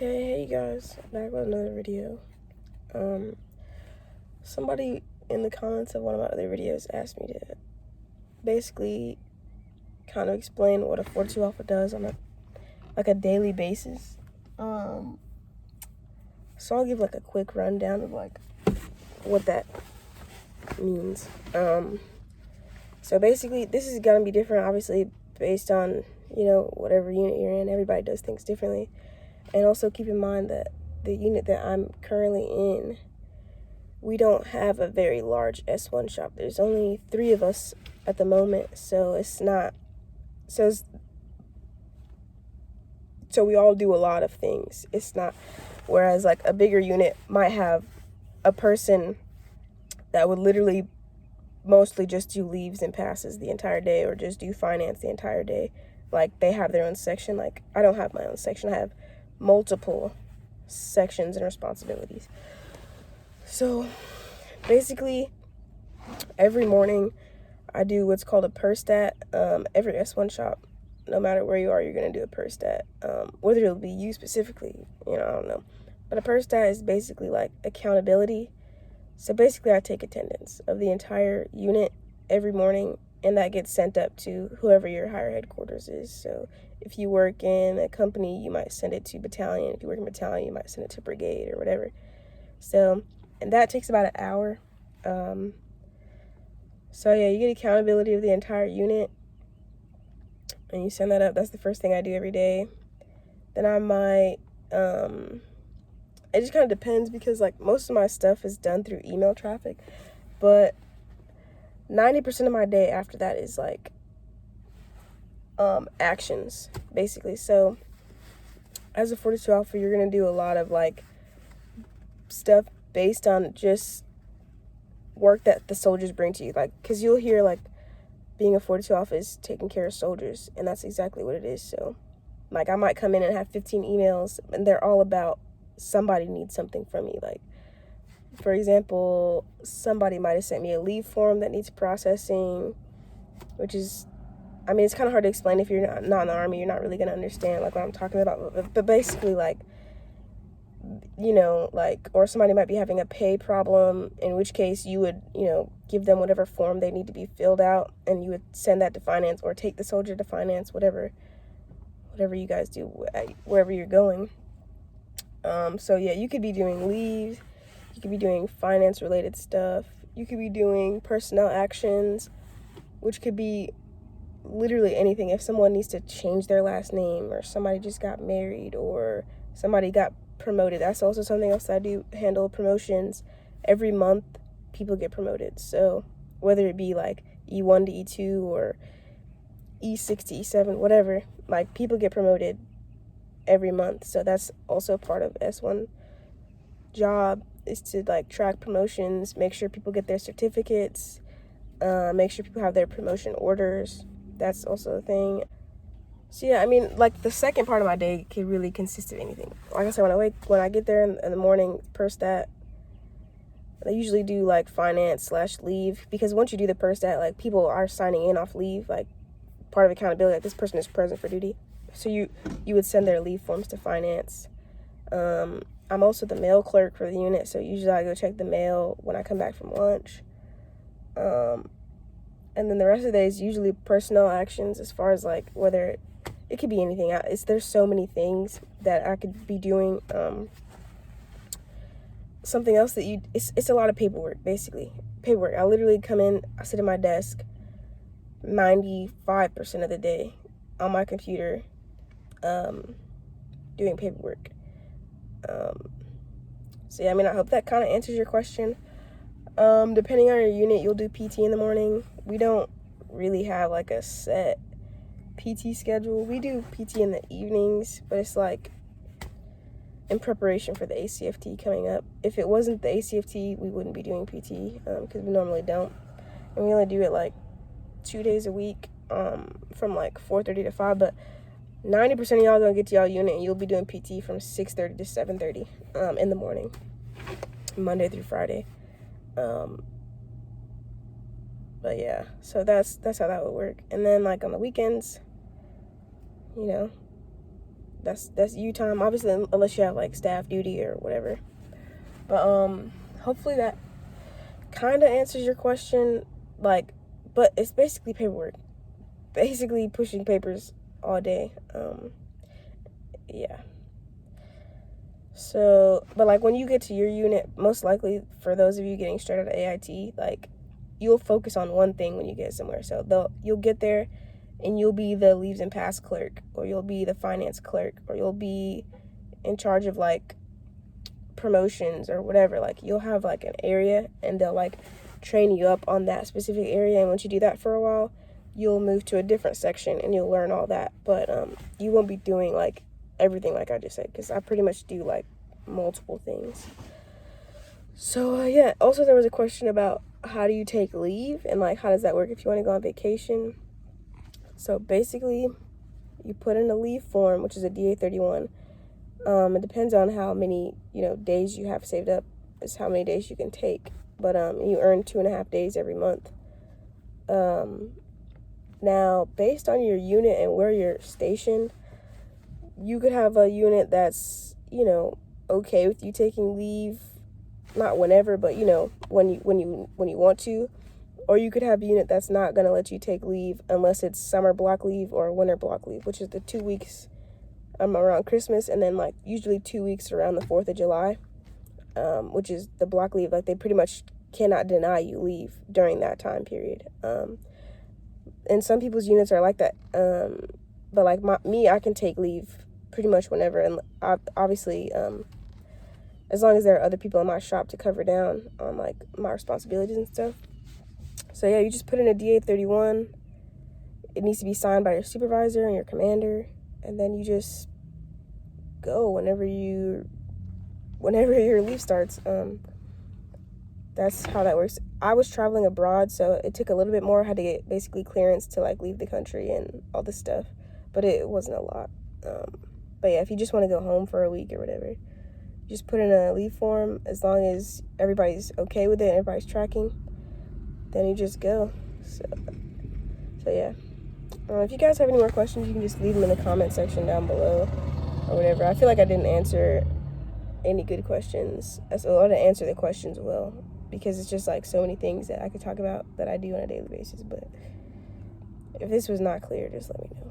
Okay, hey guys, back with another video. Somebody in the comments of one of my other videos asked me to basically kind of explain what a 42 alpha does on a daily basis. So I'll give like a quick rundown of like what that means. So basically this is gonna be different, obviously, based on whatever unit you're in. Everybody does things differently. And also keep in mind that the unit that I'm currently in, we don't have a very large S1 shop. There's only 3 of us at the moment, so we all do a lot of things. It's not, whereas like a bigger unit might have a person that would literally mostly just do leaves and passes the entire day, or just do finance the entire day. Like they have their own section. Like I don't have my own section. I have multiple sections and responsibilities. So basically every morning I do what's called a per stat. Every S1 shop, no matter where you are, you're going to do a per stat. Whether it'll be you specifically, I don't know. But a per stat is basically like accountability. So basically I take attendance of the entire unit every morning, and that gets sent up to whoever your higher headquarters is. So if you work in a company, you might send it to battalion. If you work in battalion, you might send it to brigade or whatever. So, and that takes about an hour. So yeah, you get accountability of the entire unit, and you send that up. That's the first thing I do every day. Then I might, it just kind of depends, because like most of my stuff is done through email traffic, but 90% of my day after that is like actions, basically. So as a 42 alpha, you're gonna do a lot of like stuff based on just work that the soldiers bring to you, like, because you'll hear like being a 42 alpha is taking care of soldiers, and that's exactly what it is. So like I might come in and have 15 emails, and they're all about somebody needs something from me. Like, for example, somebody might have sent me a leave form that needs processing, which is, I mean, it's kind of hard to explain. If you're not in the Army, you're not really going to understand like what I'm talking about. But basically, like, like, or somebody might be having a pay problem, in which case you would, give them whatever form they need to be filled out, and you would send that to finance, or take the soldier to finance, whatever you guys do wherever you're going. So yeah, you could be doing leaves, you could be doing finance related stuff, you could be doing personnel actions, which could be literally anything. If someone needs to change their last name, or somebody just got married, or somebody got promoted, that's also something else I do. Handle promotions. Every month people get promoted, so whether it be like E1 to E2 or E6 to E7, whatever, like people get promoted every month. So that's also part of S1 job, is to like track promotions, make sure people get their certificates, make sure people have their promotion orders. That's also a thing. So yeah, I mean, like the second part of my day could really consist of anything. Like I said, when I get there in the morning, per stat, I usually do like finance / leave, because once you do the per stat, like people are signing in off leave, like part of accountability, like this person is present for duty. So you would send their leave forms to finance. I'm also the mail clerk for the unit, so usually I go check the mail when I come back from lunch. And then the rest of the day is usually personnel actions, as far as like whether it could be anything. There's so many things that I could be doing. Something else that it's a lot of paperwork, basically. Paperwork. I literally come in, I sit at my desk 95% of the day on my computer, doing paperwork. So yeah, I mean, I hope that kind of answers your question. Depending on your unit, you'll do PT in the morning. We don't really have like a set PT schedule. We do PT in the evenings, but it's like in preparation for the ACFT coming up. If it wasn't the ACFT, we wouldn't be doing PT, because we normally don't. And we only do it like 2 days a week, from like 4:30 to 5, but 90% of y'all gonna get to y'all unit and you'll be doing PT from 6:30 to 7:30 in the morning, Monday through Friday. But yeah, so that's how that would work. And then like on the weekends, that's you time, obviously, unless you have like staff duty or whatever. But hopefully that kind of answers your question. Like, but it's basically paperwork, basically pushing papers all day. Yeah. So, but like when you get to your unit, most likely for those of you getting straight out of AIT, like you'll focus on one thing when you get somewhere. So you'll get there and you'll be the leaves and pass clerk, or you'll be the finance clerk, or you'll be in charge of like promotions or whatever. Like you'll have like an area and they'll like train you up on that specific area, and once you do that for a while, you'll move to a different section and you'll learn all that. But you won't be doing like everything like I just said, because I pretty much do like multiple things. So yeah, also there was a question about how do you take leave and like how does that work if you want to go on vacation. So basically you put in a leave form, which is a DA-31. It depends on how many days you have saved up is how many days you can take, but you earn 2.5 days every month. Now based on your unit and where you're stationed, you could have a unit that's okay with you taking leave, not whenever, but when you want to, or you could have a unit that's not going to let you take leave unless it's summer block leave or winter block leave, which is the 2 weeks around Christmas, and then like usually 2 weeks around the 4th of July, which is the block leave. Like they pretty much cannot deny you leave during that time period. And some people's units are like that, but like me, I can take leave pretty much whenever, and obviously as long as there are other people in my shop to cover down on like my responsibilities and stuff. So yeah, you just put in a DA-31. It needs to be signed by your supervisor and your commander, and then you just go whenever your leave starts. That's how that works. I was traveling abroad, so it took a little bit more. I had to get basically clearance to like leave the country and all this stuff, but it wasn't a lot. But yeah, if you just want to go home for a week or whatever, just put in a leave form. As long as everybody's okay with it and everybody's tracking, then you just go. So yeah. If you guys have any more questions, you can just leave them in the comment section down below or whatever. I feel like I didn't answer any good questions. So I didn't answer the questions well, because it's just like so many things that I could talk about that I do on a daily basis. But if this was not clear, just let me know.